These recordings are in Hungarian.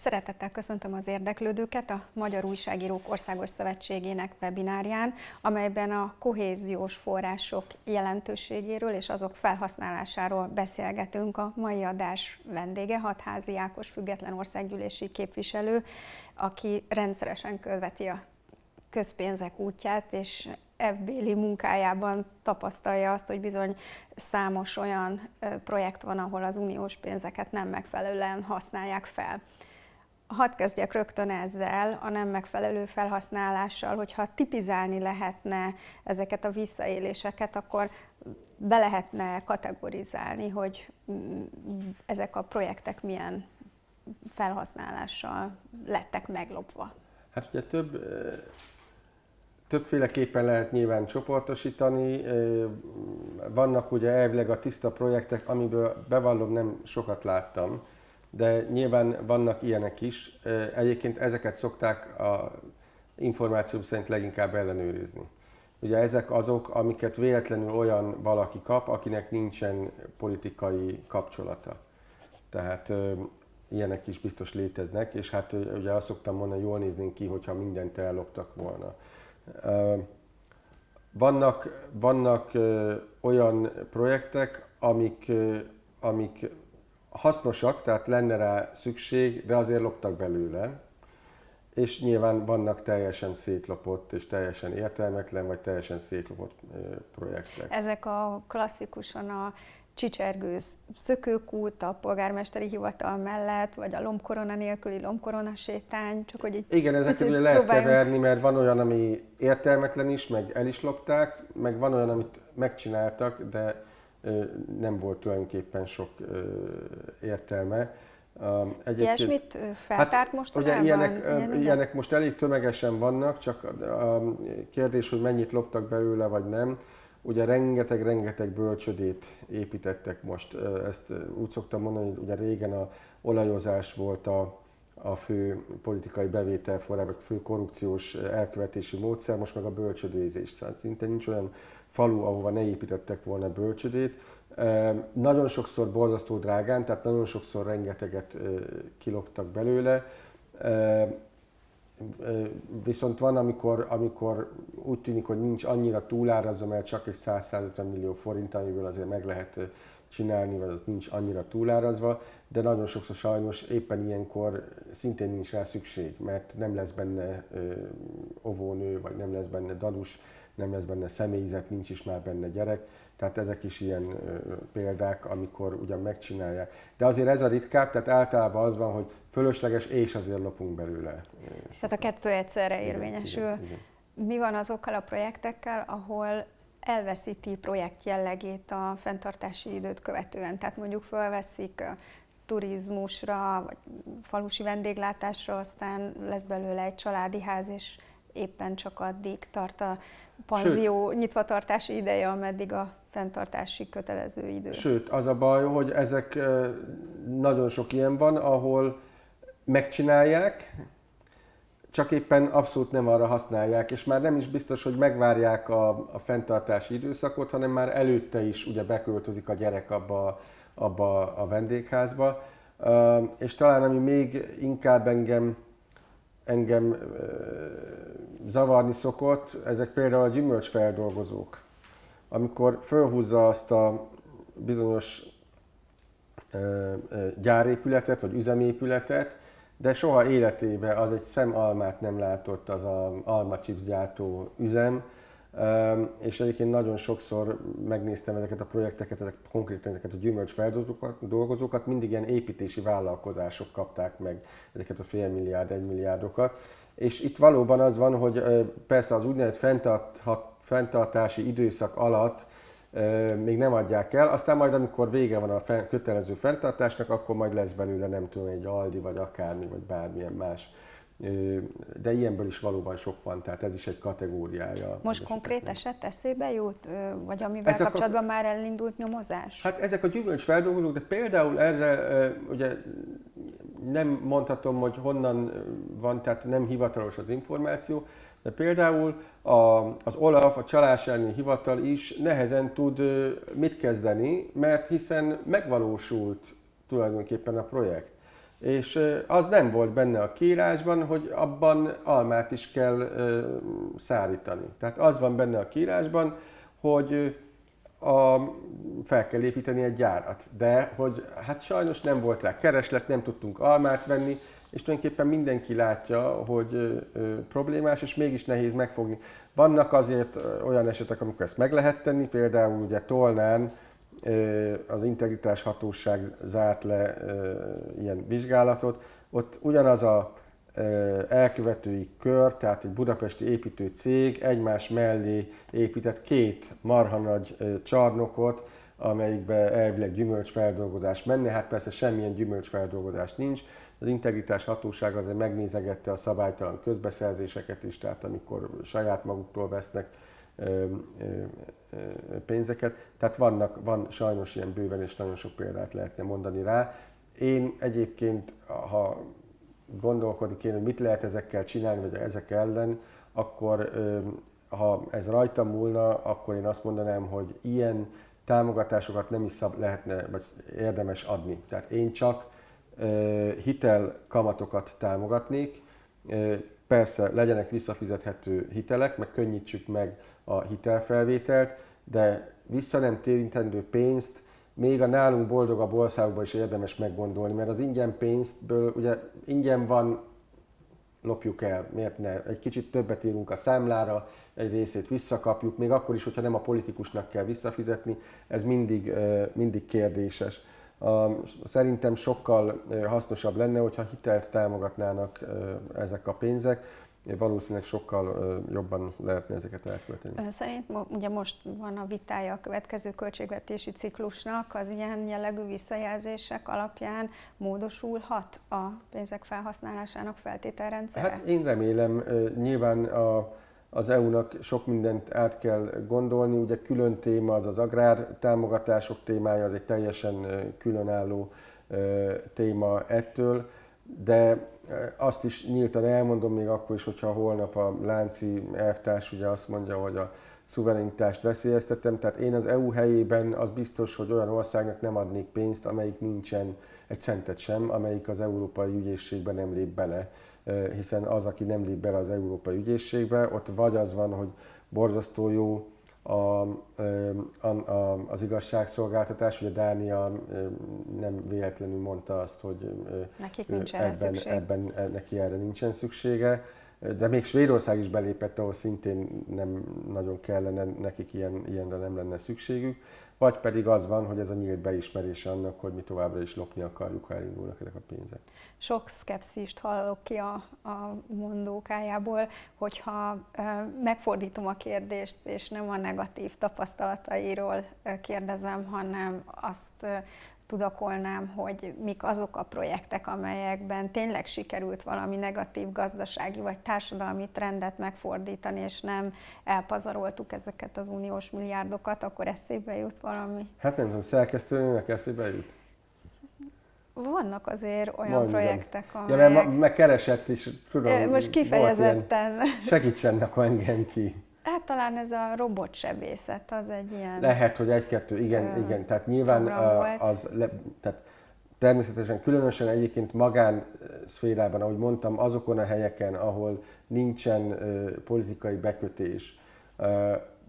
Szeretettel köszöntöm az érdeklődőket a Magyar Újságírók Országos Szövetségének webinárján, amelyben a kohéziós források jelentőségéről és azok felhasználásáról beszélgetünk. A mai adás vendége Hatházi Ákos független országgyűlési képviselő, aki rendszeresen követi a közpénzek útját, és ebbéli munkájában tapasztalja azt, hogy bizony számos olyan projekt van, ahol az uniós pénzeket nem megfelelően használják fel. Hadd kezdjek rögtön ezzel, a nem megfelelő felhasználással, hogyha tipizálni lehetne ezeket a visszaéléseket, akkor be lehetne kategorizálni, hogy ezek a projektek milyen felhasználással lettek meglopva. Hát ugye többféleképpen lehet nyilván csoportosítani. Vannak ugye elvileg a tiszta projektek, amiből bevallom nem sokat láttam, de nyilván vannak ilyenek is. Egyébként ezeket szokták a információm szerint leginkább ellenőrizni. Ugye ezek azok, amiket véletlenül olyan valaki kap, akinek nincsen politikai kapcsolata. Tehát ilyenek is biztos léteznek, és hát ugye azt szoktam mondani, jól néznénk ki, hogyha mindent elloptak volna. Vannak olyan projektek, amik hasznosak, tehát lenne rá szükség, de azért loptak belőle. És nyilván vannak teljesen szétlopott és teljesen értelmetlen, vagy teljesen szétlopott projektek. Ezek a klasszikusan a csicsergő szökőkút a polgármesteri hivatal mellett, vagy a lombkorona nélküli lombkorona sétány, csak hogy így igen, ezeket ugye lehet keverni, mert van olyan, ami értelmetlen is, meg el is lopták, meg van olyan, amit megcsináltak, de nem volt tulajdonképpen sok értelme. Ilyesmit feltárt mostanában? Ugye ilyenek most elég tömegesen vannak, csak a kérdés, hogy mennyit loptak belőle, vagy nem. Ugye rengeteg bölcsödét építettek most. Ezt úgy szoktam mondani, hogy ugye régen a olajozás volt a fő politikai bevételforrás, vagy fő korrupciós elkövetési módszer, most meg a bölcsödézés. Szóval szinte nincs olyan falu, ahova ne építettek volna bölcsödét. Nagyon sokszor borzasztó drágán, tehát nagyon sokszor rengeteget kiloptak belőle. Viszont van, amikor úgy tűnik, hogy nincs annyira túlárazva, mert csak egy 100-150 millió forint, amiből azért meg lehet csinálni, vagy az nincs annyira túlárazva, de nagyon sokszor sajnos éppen ilyenkor szintén nincs rá szükség, mert nem lesz benne óvónő, vagy nem lesz benne dalus, nem lesz benne személyzet, nincs is már benne gyerek. Tehát ezek is ilyen példák, amikor ugyan megcsinálják. De azért ez a ritkább, tehát általában az van, hogy fölösleges és azért lopunk belőle. Tehát a kettő egyszerre érvényesül. Igen. Mi van azokkal a projektekkel, ahol elveszíti projekt jellegét a fenntartási időt követően? Tehát mondjuk felveszik turizmusra, vagy falusi vendéglátásra, aztán lesz belőle egy családi ház, és éppen csak addig tart a panzió nyitvatartási ideje, ameddig a fenntartási kötelező idő. Sőt, az a baj, hogy ezek nagyon sok ilyen van, ahol megcsinálják, csak éppen abszolút nem arra használják, és már nem is biztos, hogy megvárják a fenntartási időszakot, hanem már előtte is ugye beköltözik a gyerek abba a vendégházba. És talán ami még inkább engem zavarni szokott, ezek például a gyümölcsfeldolgozók. Amikor fölhúzza azt a bizonyos gyárépületet, vagy üzemépületet, de soha életében az egy szem almát nem látott az az almachips gyártó üzem, és egyébként nagyon sokszor megnéztem ezeket a projekteket, konkrétan ezeket a gyümölcsfeldolgozókat, mindig ilyen építési vállalkozások kapták meg ezeket a fél milliárd, 1 milliárdokat. És itt valóban az van, hogy persze az úgynevezett fenntartási időszak alatt még nem adják el, aztán majd amikor vége van a kötelező fenntartásnak, akkor majd lesz belőle nem tudom, egy Aldi, vagy akármi, vagy bármilyen más. De ilyenből is valóban sok van, tehát ez is egy kategóriája. Most konkrét eset eszébe jut, vagy amivel kapcsolatban már elindult nyomozás? Hát ezek a gyümölcsfeldolgozók, de például erre ugye nem mondhatom, hogy honnan van, tehát nem hivatalos az információ, de például az OLAF, a csalás elleni hivatal is nehezen tud mit kezdeni, mert hiszen megvalósult tulajdonképpen a projekt. És az nem volt benne a kiírásban, hogy abban almát is kell szárítani. Tehát az van benne a kiírásban, hogy fel kell építeni egy gyárat. De hogy hát sajnos nem volt rá kereslet, nem tudtunk almát venni, és tulajdonképpen mindenki látja, hogy problémás, és mégis nehéz megfogni. Vannak azért olyan esetek, amikor ezt meg lehet tenni, például ugye Tolnán az Integritás Hatóság zárt le ilyen vizsgálatot, ott ugyanaz a elkövetői kör, tehát egy budapesti építő cég egymás mellé épített két marha nagy csarnokot, amelyikben elvileg gyümölcsfeldolgozás menne, hát persze semmilyen gyümölcsfeldolgozás nincs. Az Integritás Hatóság azért megnézegette a szabálytalan közbeszerzéseket is, tehát amikor saját maguktól vesznek pénzeket. Tehát van sajnos ilyen bőven, és nagyon sok példát lehetne mondani rá. Én egyébként, ha gondolkodni kéne, hogy mit lehet ezekkel csinálni, vagy ezek ellen, akkor ha ez rajtam múlna, akkor én azt mondanám, hogy ilyen támogatásokat nem is lehetne, vagy érdemes adni. Tehát én csak hitelkamatokat támogatnék, persze legyenek visszafizethető hitelek, meg könnyítsük meg a hitelfelvételt, de vissza nem térítendő pénzt még a nálunk boldogabb országokban is érdemes meggondolni, mert az ingyen pénzből, ugye ingyen van, lopjuk el, miért ne? Egy kicsit többet írunk a számlára, egy részét visszakapjuk, még akkor is, hogyha nem a politikusnak kell visszafizetni, ez mindig kérdéses. Szerintem sokkal hasznosabb lenne, hogyha hitelt támogatnának ezek a pénzek, valószínűleg sokkal jobban lehetne ezeket elkölteni. Ön szerint ugye most van a vitája a következő költségvetési ciklusnak, az ilyen jellegű visszajelzések alapján módosulhat a pénzek felhasználásának feltételrendszere? Hát én remélem, nyilván az EU-nak sok mindent át kell gondolni, ugye külön téma az az agrártámogatások témája, az egy teljesen különálló téma ettől, de azt is nyíltan elmondom még akkor is, hogyha holnap a Lánci elvtárs ugye azt mondja, hogy a szuverenitást veszélyeztetem, tehát én az EU helyében az biztos, hogy olyan országnak nem adnék pénzt, amelyik nincsen egy centet sem, amelyik az Európai Ügyészségbe nem lép bele, hiszen az, aki nem lép bele az Európai Ügyészségbe, ott vagy az van, hogy borzasztó jó az igazságszolgáltatás, ugye Dánia nem véletlenül mondta azt, hogy nekik nincs erre szükség. Ebben neki erre nincsen szüksége, de még Svédország is belépett, ahol szintén nem nagyon kellene, nekik ilyenre nem lenne szükségük, vagy pedig az van, hogy ez a nyílt beismerése annak, hogy mi továbbra is lopni akarjuk, ha elindulnak ezek a pénzek. Sok szkepszist hallok ki a mondókájából, hogyha megfordítom a kérdést, és nem a negatív tapasztalatairól kérdezem, hanem azt tudakolnám, hogy mik azok a projektek, amelyekben tényleg sikerült valami negatív gazdasági vagy társadalmi trendet megfordítani, és nem elpazaroltuk ezeket az uniós milliárdokat, akkor eszébe jut valami? Hát nem tudom, szerkesztőnőnek eszébe jut? Vannak azért olyan projektek, amelyek... Ja, meg keresett is, tudom, most kifejezetten... Segítsenek engem ki. Hát talán ez a robotsebészet, az egy ilyen... Lehet, hogy egy-kettő, igen, tehát nyilván tehát természetesen különösen egyébként magánszférában, ahogy mondtam, azokon a helyeken, ahol nincsen politikai bekötés,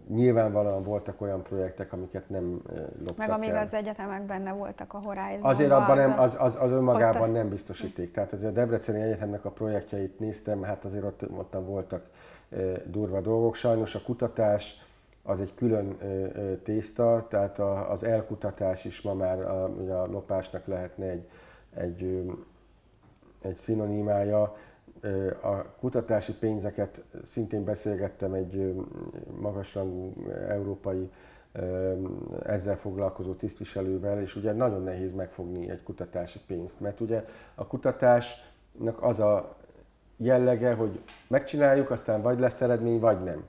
nyilvánvalóan voltak olyan projektek, amiket nem loptak meg amíg el. Az egyetemek benne voltak a Horizonban. Azért abban az önmagában nem biztosíték. Tehát azért a Debreceni Egyetemnek a projektjeit néztem, hát azért ott voltak durva dolgok. Sajnos a kutatás az egy külön tészta, tehát az elkutatás is ma már a lopásnak lehetne egy szinonimája. A kutatási pénzeket szintén beszélgettem egy magasrangú európai ezzel foglalkozó tisztviselővel, és ugye nagyon nehéz megfogni egy kutatási pénzt, mert ugye a kutatásnak az a jellege, hogy megcsináljuk, aztán vagy lesz eredmény, vagy nem.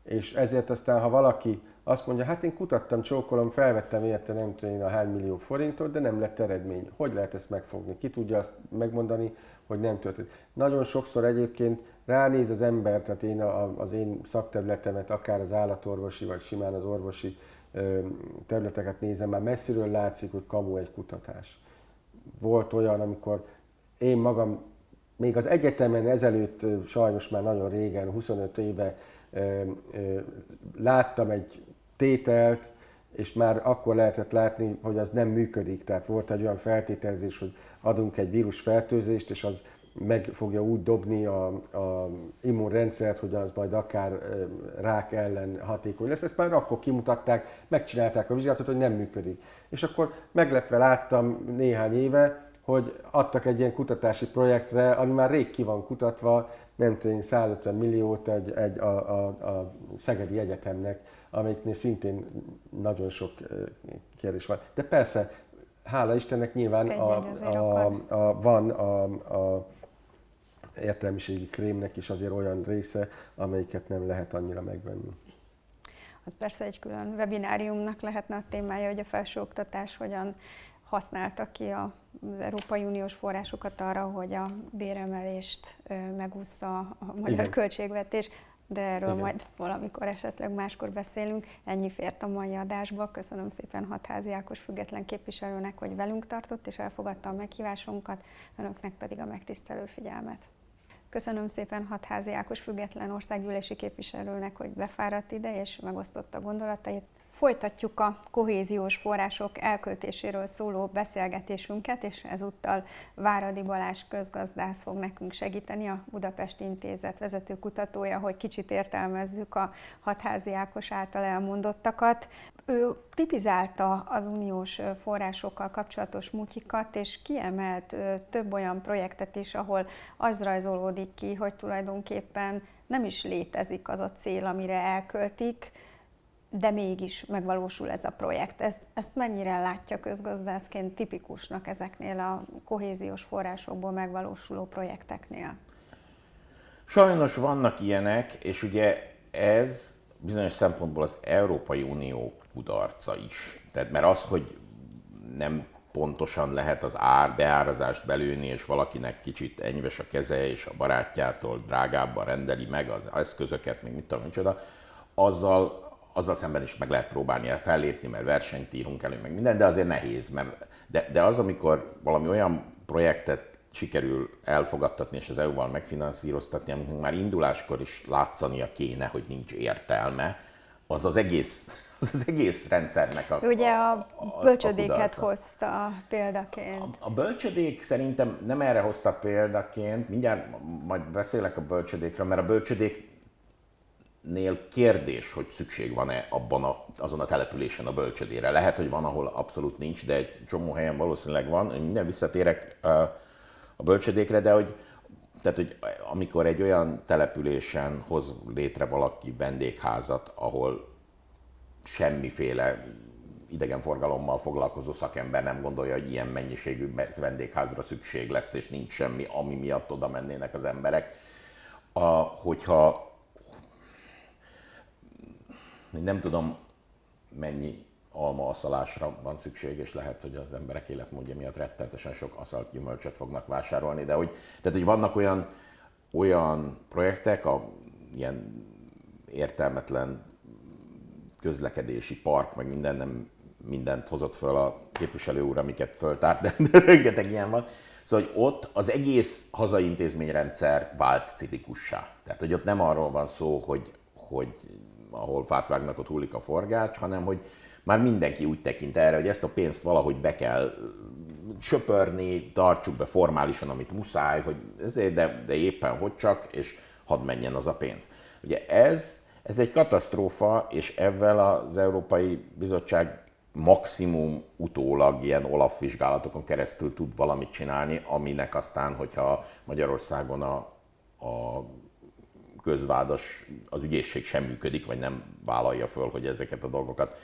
És ezért aztán, ha valaki azt mondja, hát én kutattam, csókolom, felvettem érte nem tudom én a hány millió forintot, de nem lett eredmény. Hogy lehet ezt megfogni? Ki tudja azt megmondani, hogy nem történt? Nagyon sokszor egyébként ránéz az ember, tehát én az én szakterületemet, akár az állatorvosi, vagy simán az orvosi területeket nézem, már messziről látszik, hogy kamu egy kutatás. Volt olyan, amikor én magam még az egyetemen ezelőtt, sajnos már nagyon régen, 25 éve láttam egy tételt, és már akkor lehetett látni, hogy az nem működik. Tehát volt egy olyan feltételezés, hogy adunk egy vírusfertőzést, és az meg fogja úgy dobni a immunrendszert, hogy az majd akár rák ellen hatékony lesz. Ezt már akkor kimutatták, megcsinálták a vizsgálatot, hogy nem működik. És akkor meglepve láttam néhány éve, hogy adtak egy ilyen kutatási projektre, ami már rég ki van kutatva, nem tudom, 150 milliót a Szegedi Egyetemnek, amelyiknél szintén nagyon sok kérdés van. De persze, hála Istennek nyilván van a értelmiségi krémnek is azért olyan része, amelyiket nem lehet annyira megvenni. Az persze egy külön webináriumnak lehetne a témája, hogy a felsőoktatás hogyan használta ki az Európai Uniós forrásokat arra, hogy a béremelést megúszza a magyar költségvetés, de erről majd valamikor esetleg máskor beszélünk. Ennyi fért a mai adásba. Köszönöm szépen Hatházi Ákos független képviselőnek, hogy velünk tartott és elfogadta a meghívásunkat, önöknek pedig a megtisztelő figyelmet. Köszönöm szépen Hatházi Ákos független országgyűlési képviselőnek, hogy befáradt ide és megosztotta gondolatait. Folytatjuk a kohéziós források elköltéséről szóló beszélgetésünket, és ezúttal Váradi Balázs közgazdász fog nekünk segíteni, a Budapesti Intézet vezető kutatója, hogy kicsit értelmezzük a Hatházi Ákos által elmondottakat. Ő tipizálta az uniós forrásokkal kapcsolatos mutyikat, és kiemelt több olyan projektet is, ahol az rajzolódik ki, hogy tulajdonképpen nem is létezik az a cél, amire elköltik, de mégis megvalósul ez a projekt. Ezt mennyire látja közgazdászként tipikusnak ezeknél a kohéziós forrásokból megvalósuló projekteknél? Sajnos vannak ilyenek, és ugye ez bizonyos szempontból az Európai Unió kudarca is. Tehát mert az, hogy nem pontosan lehet az beárazást belőni, és valakinek kicsit enyves a keze, és a barátjától drágábban rendeli meg az eszközöket, még mit tudom, micsoda, azzal szemben is meg lehet próbálni fellépni, mert versenyt írunk elő, meg minden, de azért nehéz. De az, amikor valami olyan projektet sikerül elfogadtatni és az EU-val megfinanszíroztatni, amit már induláskor is látszania kéne, hogy nincs értelme, az egész rendszernek ugye a bölcsödéket hozta példaként. A bölcsödék szerintem nem erre hozta példaként, mindjárt majd beszélek a bölcsödékről, mert a bölcsödéknél kérdés, hogy szükség van-e azon a településen a bölcsödére. Lehet, hogy van, ahol abszolút nincs, de egy csomó helyen valószínűleg van. Minden visszatérek a bölcsödékre, de hogy amikor egy olyan településen hoz létre valaki vendégházat, ahol semmiféle idegenforgalommal foglalkozó szakember nem gondolja, hogy ilyen mennyiségű vendégházra szükség lesz, és nincs semmi, ami miatt oda mennének az emberek. Hogyha nem tudom, mennyi almaaszalásra van szükség, és lehet, hogy az emberek életmódja miatt rettenetesen sok aszalt gyümölcsöt fognak vásárolni, de hogy vannak olyan projektek, ilyen értelmetlen közlekedési park, meg nem mindent hozott föl a képviselő úr, amiket föltárt, de rengeteg ilyen van. Szóval, hogy ott az egész hazai intézményrendszer vált cinikussá. Tehát, hogy ott nem arról van szó, hogy ahol fát vágnak, ott hullik a forgács, hanem hogy már mindenki úgy tekint erre, hogy ezt a pénzt valahogy be kell söpörni, tartsuk be formálisan, amit muszáj, hogy ezért, de éppen hogy csak, és hadd menjen az a pénz. Ugye ez egy katasztrófa, és ezzel az Európai Bizottság maximum utólag ilyen OLAF vizsgálatokon keresztül tud valamit csinálni, aminek aztán, hogyha Magyarországon a közvádas, az ügyészség sem működik, vagy nem vállalja föl, hogy ezeket a dolgokat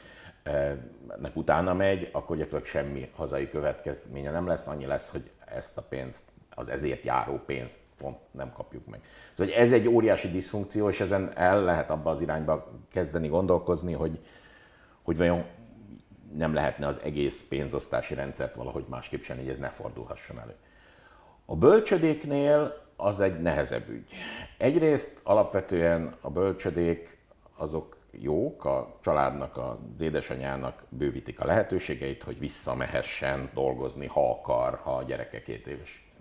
nek utána megy, akkor gyakorlatilag semmi hazai következménye nem lesz, annyi lesz, hogy ezt a pénzt, az ezért járó pénzt pont nem kapjuk meg. Szóval ez egy óriási diszfunkció, és ezen el lehet abba az irányba kezdeni gondolkozni, hogy vajon nem lehetne az egész pénzosztási rendszert valahogy másképp csinálni, hogy ez ne fordulhasson elő. A bölcsödéknél az egy nehezebb ügy. Egyrészt alapvetően a bölcsödék azok jók, a családnak, az édesanyának bővítik a lehetőségeit, hogy visszamehessen dolgozni, ha akar, ha a gyereke 2 éves.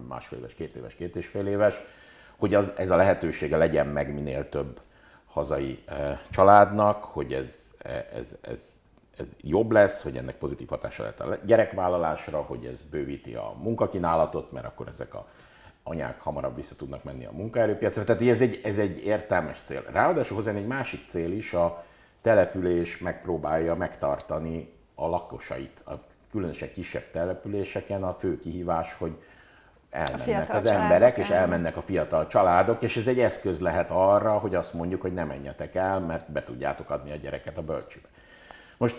másfél éves, 2 éves, 2,5 éves, hogy ez a lehetősége legyen meg minél több hazai családnak, hogy ez jobb lesz, hogy ennek pozitív hatása lehet a gyerekvállalásra, hogy ez bővíti a munkakínálatot, mert akkor ezek a anyák hamarabb vissza tudnak menni a munkaerőpiacra. Tehát ez egy értelmes cél. Ráadásul hozzá egy másik cél is, a település megpróbálja megtartani a lakosait. A különösen kisebb településeken a fő kihívás, hogy elmennek az emberek, és elmennek a fiatal családok, és ez egy eszköz lehet arra, hogy azt mondjuk, hogy ne menjetek el, mert be tudjátok adni a gyereket a bölcsőbe. Most,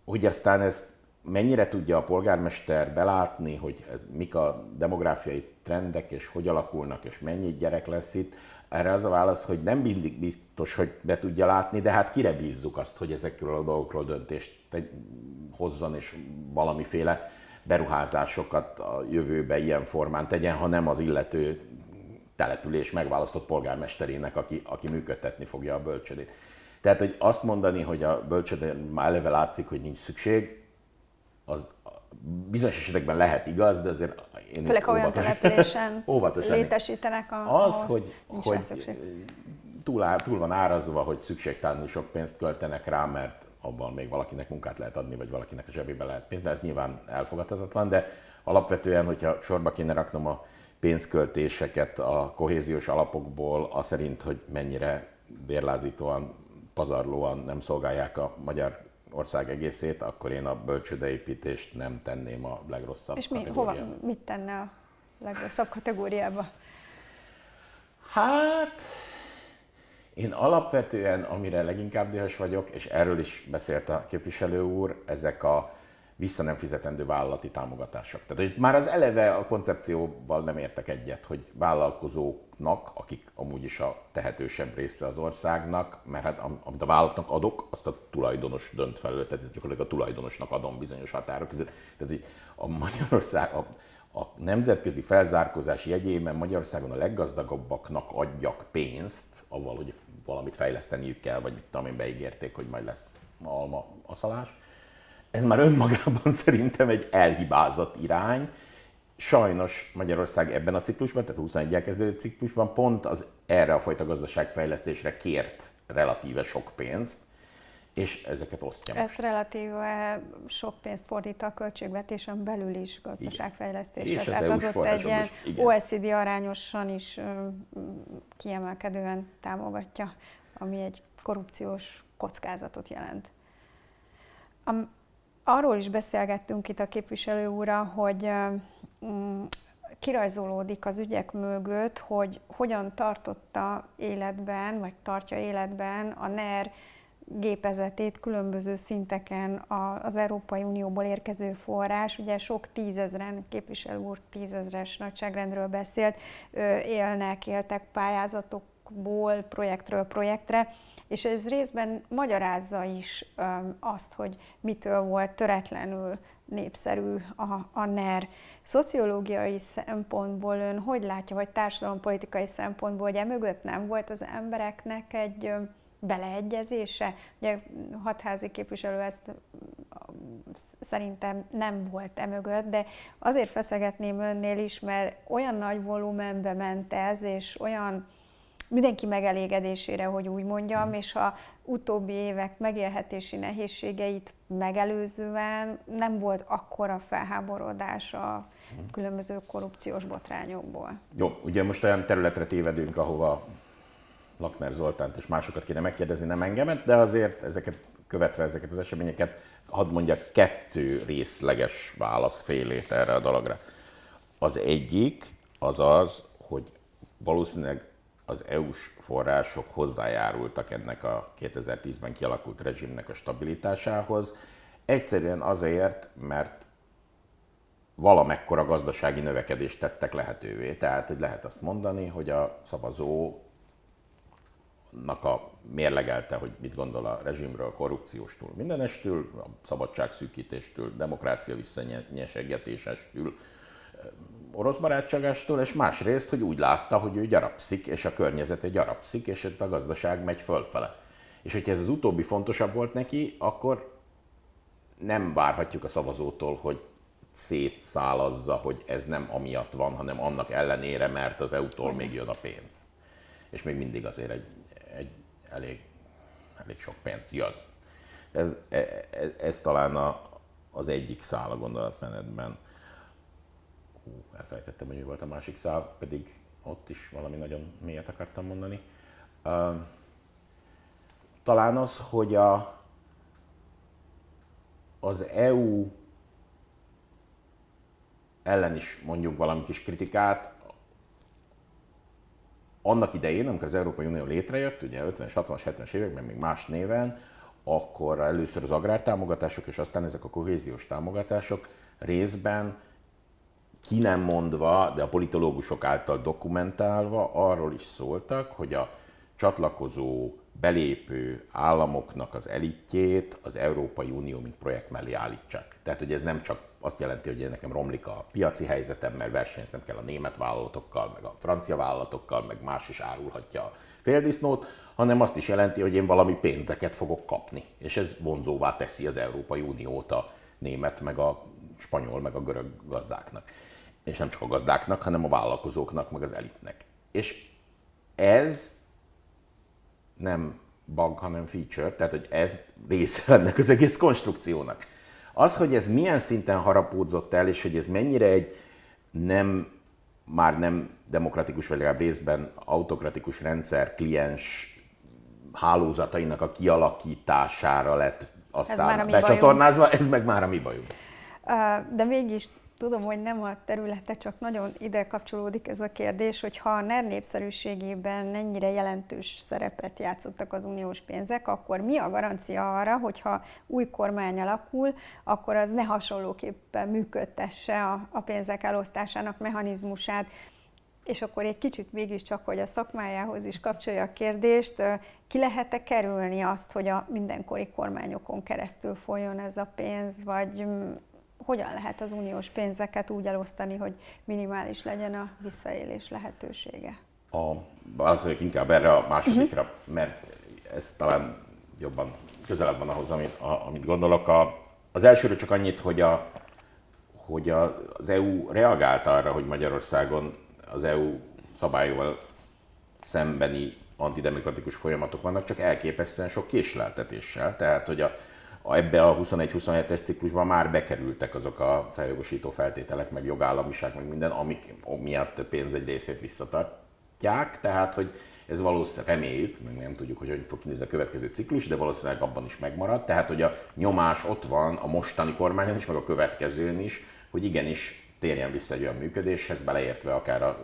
hogy aztán ezt mennyire tudja a polgármester belátni, hogy mik a demográfiai trendek, és hogy alakulnak, és mennyi gyerek lesz itt, erre az a válasz, hogy nem mindig biztos, hogy be tudja látni, de hát kire bízzuk azt, hogy ezekről a dolgokról döntést hozzon, és valamiféle beruházásokat a jövőbe ilyen formán tegyen, ha nem az illető település megválasztott polgármesterének, aki működtetni fogja a bölcsödét. Tehát, hogy azt mondani, hogy a bölcsödén már eleve látszik, hogy nincs szükség, az bizonyos esetekben lehet igaz, de azért én főleg olyan településen létesítenek, hogy túl van árazva, hogy szükségtelenül sok pénzt költenek rá, mert abban még valakinek munkát lehet adni, vagy valakinek a zsebébe lehet pénzt, ez nyilván elfogadhatatlan, de alapvetően, hogyha sorba kéne raknom a pénzköltéseket a kohéziós alapokból, az szerint, hogy mennyire bérlázítóan, pazarlóan nem szolgálják a magyar ország egészét, akkor én a bölcsődeépítést nem tenném a legrosszabb kategóriába. És mit tenne a legrosszabb kategóriába? Hát, én alapvetően, amire leginkább dühös vagyok, és erről is beszélt a képviselő úr, ezek a vissza nem fizetendő vállalati támogatások. Tehát, hogy már az eleve a koncepcióval nem értek egyet, hogy vállalkozóknak, akik amúgy is a tehetősebb része az országnak, mert hát amit a vállalatnak adok, azt a tulajdonos dönt felől, tehát gyakorlatilag a tulajdonosnak adom bizonyos határok között. Tehát, hogy a Magyarország, a nemzetközi felzárkózás jegyében Magyarországon a leggazdagabbaknak adjak pénzt, avval, hogy valamit fejleszteniük kell, vagy mit tudom én, beígérték, hogy majd lesz alma aszalás. Ez már önmagában szerintem egy elhibázott irány. Sajnos Magyarország ebben a ciklusban, tehát 21-el kezdődő ciklusban pont erre a fajta gazdaságfejlesztésre kért relatíve sok pénzt, és ezeket osztja most. Ez relatíve sok pénzt fordít a költségvetésen belül is gazdaságfejlesztésre. Tehát az ott egy ilyen OECD arányosan is kiemelkedően támogatja, ami egy korrupciós kockázatot jelent. Arról is beszélgettünk itt a képviselő úrral, hogy kirajzolódik az ügyek mögött, hogy hogyan tartotta életben, vagy tartja életben a NER gépezetét különböző szinteken az Európai Unióból érkező forrás. Ugye sok tízezren, képviselő úr 10 000-es nagyságrendről beszélt, éltek pályázatokból, projektről projektre, és ez részben magyarázza is azt, hogy mitől volt töretlenül népszerű a NER. Szociológiai szempontból ön hogy látja, vagy társadalompolitikai szempontból, hogy emögött nem volt az embereknek egy beleegyezése? Ugye Hatházi képviselő ezt szerintem nem volt emögött, de azért feszegetném önnél is, mert olyan nagy volumenbe ment ez, és olyan mindenki megelégedésére, hogy úgy mondjam, és a utóbbi évek megélhetési nehézségeit megelőzően nem volt akkora felháborodás a különböző korrupciós botrányokból. Jó, ugye most olyan területre tévedünk, ahova Lakner Zoltánt és másokat kéne megkérdezni, nem engemet, de azért követve ezeket az eseményeket, hadd mondjak 2 részleges válaszfélét erre a dologra. Az egyik az, hogy valószínűleg az EU-s források hozzájárultak ennek a 2010-ben kialakult rezsimnek a stabilitásához. Egyszerűen azért, mert valamekkora gazdasági növekedést tettek lehetővé. Tehát, hogy lehet azt mondani, hogy a szavazónak a mérlegelte, hogy mit gondol a rezsimről, korrupcióstól, mindenestől, a szabadságszűkítéstől, demokrácia visszanyesegetésestől, orosz barátságástól, és másrészt, hogy úgy látta, hogy ő gyarapszik, és a környezete gyarapszik, és itt a gazdaság megy fölfele. És hogyha ez az utóbbi fontosabb volt neki, akkor nem várhatjuk a szavazótól, hogy szétszálazza, hogy ez nem amiatt van, hanem annak ellenére, mert az EU-tól még jön a pénz. És még mindig azért egy elég sok pénz jön. Ez talán az egyik szál a gondolatmenetben. Elfelejtettem, hogy mi volt a másik szál, pedig ott is valami nagyon mélyet akartam mondani. Talán az, hogy az EU ellen is mondjunk valami kis kritikát. Annak idején, amikor az Európai Unió létrejött, ugye 50-es, 60-as, 70-es években, még más néven, akkor először az agrártámogatások, és aztán ezek a kohéziós támogatások részben ki nem mondva, de a politológusok által dokumentálva arról is szóltak, hogy a csatlakozó, belépő államoknak az elitjét az Európai Unió mint projekt mellé állítsák. Tehát, hogy ez nem csak azt jelenti, hogy nekem romlik a piaci helyzetem, mert versenyeznem kell a német vállalatokkal, meg a francia vállalatokkal, meg más is árulhatja a féldisznót, hanem azt is jelenti, hogy én valami pénzeket fogok kapni. És ez vonzóvá teszi az Európai Uniót a német, meg a spanyol, meg a görög gazdáknak. És nem csak a gazdáknak, hanem a vállalkozóknak, meg az elitnek. És ez nem bug, hanem feature, tehát hogy ez része ennek az egész konstrukciónak. Az, hogy ez milyen szinten harapódzott el, és hogy ez mennyire egy már nem demokratikus, vagy legalább részben autokratikus rendszer kliens hálózatainak a kialakítására lett aztán becsatornázva, ez meg már a mi bajunk. De mégis tudom, hogy nem a területe, csak nagyon ide kapcsolódik ez a kérdés, hogy ha a NER népszerűségében ennyire jelentős szerepet játszottak az uniós pénzek, akkor mi a garancia arra, hogyha új kormány alakul, akkor az ne hasonlóképpen működtesse a pénzek elosztásának mechanizmusát. És akkor egy kicsit mégiscsak, hogy a szakmájához is kapcsolja a kérdést, ki lehet-e kerülni azt, hogy a mindenkori kormányokon keresztül folyjon ez a pénz, vagy hogyan lehet az uniós pénzeket úgy elosztani, hogy minimális legyen a visszaélés lehetősége? Válaszoljak inkább erre a másodikra, mert ez talán jobban közelebb van ahhoz, amit gondolok. Az elsőről csak annyit, hogy az EU reagált arra, hogy Magyarországon az EU szabályával szembeni antidemokratikus folyamatok vannak, csak elképesztően sok késleltetéssel. Tehát, hogy ebbe a 21-27-es ciklusban már bekerültek azok a feljogosító feltételek, meg jogállamiság, meg minden, amik miatt pénz egy részét visszatartják. Tehát, hogy ez valószínűleg reméljük, meg nem tudjuk, hogy fog kinézni a következő ciklus, de valószínűleg abban is megmarad. Tehát, hogy a nyomás ott van a mostani kormányon is, meg a következőn is, hogy igenis térjen vissza egy olyan működéshez, beleértve akár az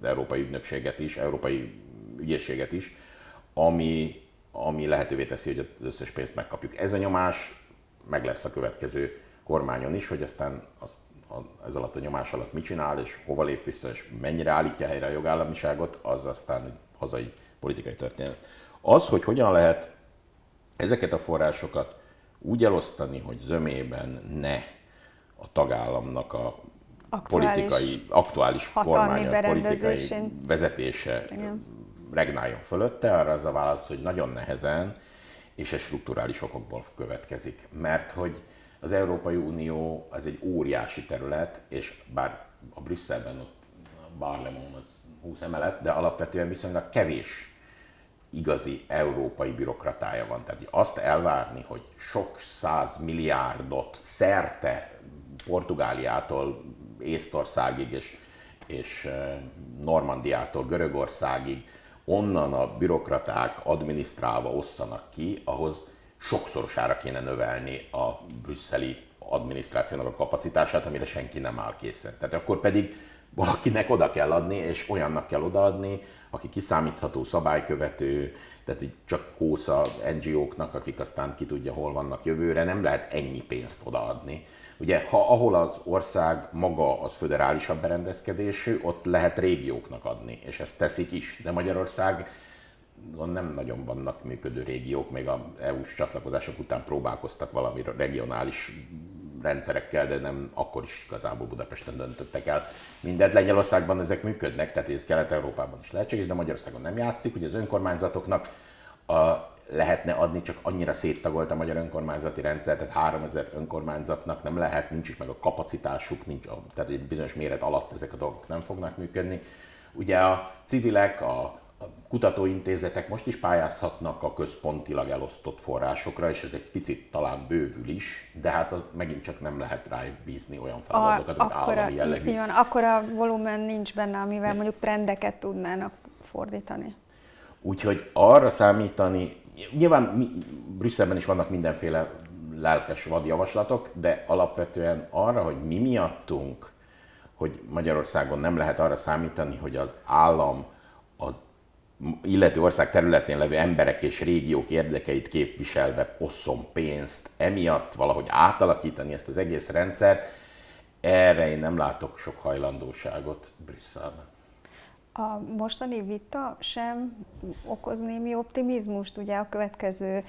Európai Ügynökséget is, Európai Ügyészséget is, ami lehetővé teszi, hogy az összes pénzt megkapjuk. Ez a nyomás meg lesz a következő kormányon is, hogy aztán ez alatt a nyomás alatt mit csinál, és hova lép vissza, és mennyire állítja helyre a jogállamiságot, az aztán egy hazai politikai történet. Az, hogy hogyan lehet ezeket a forrásokat úgy elosztani, hogy zömében ne a tagállamnak a aktuális kormánya, politikai vezetése regnáljon fölötte, arra az a válasz, hogy nagyon nehezen, és ez strukturális okokból következik. Mert hogy az Európai Unió az egy óriási terület, és bár a Brüsszelben ott a Barlemon az 20 emelet, de alapvetően viszonylag kevés igazi európai bürokratája van. Tehát azt elvárni, hogy sok 100 milliárdot szerte Portugáliától Észtországig és Normandiától Görögországig onnan a bürokraták adminisztrálva osszanak ki, ahhoz sokszorosára kéne növelni a brüsszeli adminisztrációnak a kapacitását, amire senki nem áll készen. Tehát akkor pedig valakinek oda kell adni, és olyannak kell odaadni, aki kiszámítható, szabálykövető, tehát így csak kósza NGO-knak, akik aztán ki tudja, hol vannak jövőre, nem lehet ennyi pénzt odaadni. Ugye, ahol az ország maga az föderálisabb berendezkedésű, ott lehet régióknak adni, és ezt teszik is. De Magyarországon nem nagyon vannak működő régiók, még a EU-s csatlakozások után próbálkoztak valami regionális rendszerekkel, de nem akkor is igazából Budapesten döntöttek el mindent. Lengyelországban ezek működnek, tehát ez Kelet-Európában is lehetséges, de Magyarországon nem játszik. Ugye az önkormányzatoknak lehetne adni, csak annyira széttagolt a magyar önkormányzati rendszer, tehát 3000 önkormányzatnak nem lehet, nincs is meg a kapacitásuk, tehát egy bizonyos méret alatt ezek a dolgok nem fognak működni. Ugye a civilek, a kutatóintézetek most is pályázhatnak a központilag elosztott forrásokra, és ez egy picit talán bővül is, de hát az megint csak nem lehet rájuk bízni olyan feladatokat, amit állami jellegű. Így van, akkora volumen nincs benne, amivel mondjuk trendeket tudnának fordítani. Úgyhogy arra számítani, nyilván Brüsszelben is vannak mindenféle lelkes vadjavaslatok, de alapvetően arra, hogy mi miattunk, hogy Magyarországon nem lehet arra számítani, hogy az állam az illető ország területén levő emberek és régiók érdekeit képviselve osszon pénzt, emiatt valahogy átalakítani ezt az egész rendszert, erre én nem látok sok hajlandóságot Brüsszelben. A mostani vita sem okoz némi optimizmust, ugye a következő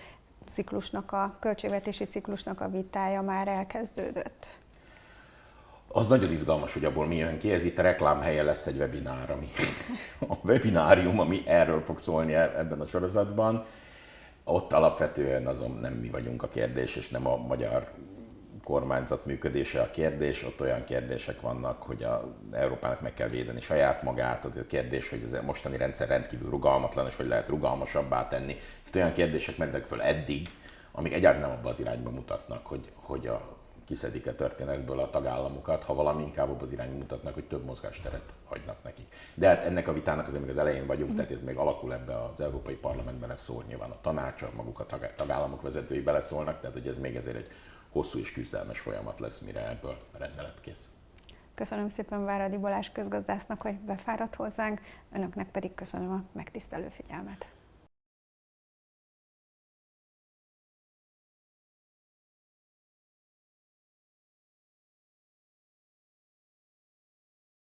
ciklusnak, a költségvetési ciklusnak a vitája már elkezdődött. Az nagyon izgalmas, hogy abból mi jön ki, ez itt a reklámhelye lesz egy webinár, a webinárium, ami erről fog szólni ebben a sorozatban. Ott alapvetően azon nem mi vagyunk a kérdés, és nem a magyar kormányzat működése a kérdés, ott olyan kérdések vannak, hogy az Európának meg kell védeni saját magát, a kérdés, hogy az mostani rendszer rendkívül rugalmatlan, és hogy lehet rugalmasabbá tenni. Tehát olyan kérdések mentek föl eddig, amik egyáltalán nem abba az irányba mutatnak, hogy kiszedik a történetből a tagállamokat, ha valami inkább abba az irányba mutatnak, hogy több mozgásteret hagynak nekik. De hát ennek a vitának azért még az elején vagyunk, tehát ez még alakul, ebbe az Európai Parlamentben beleszól, nyilván a tanács, maguk a tagállamok vezetői beleszólnak, tehát hogy ez még ezért egy hosszú és küzdelmes folyamat lesz, mire ebből rendelet kész. Köszönöm szépen Váradi Balázs közgazdásznak, hogy befáradt hozzánk, önöknek pedig köszönöm a megtisztelő figyelmet.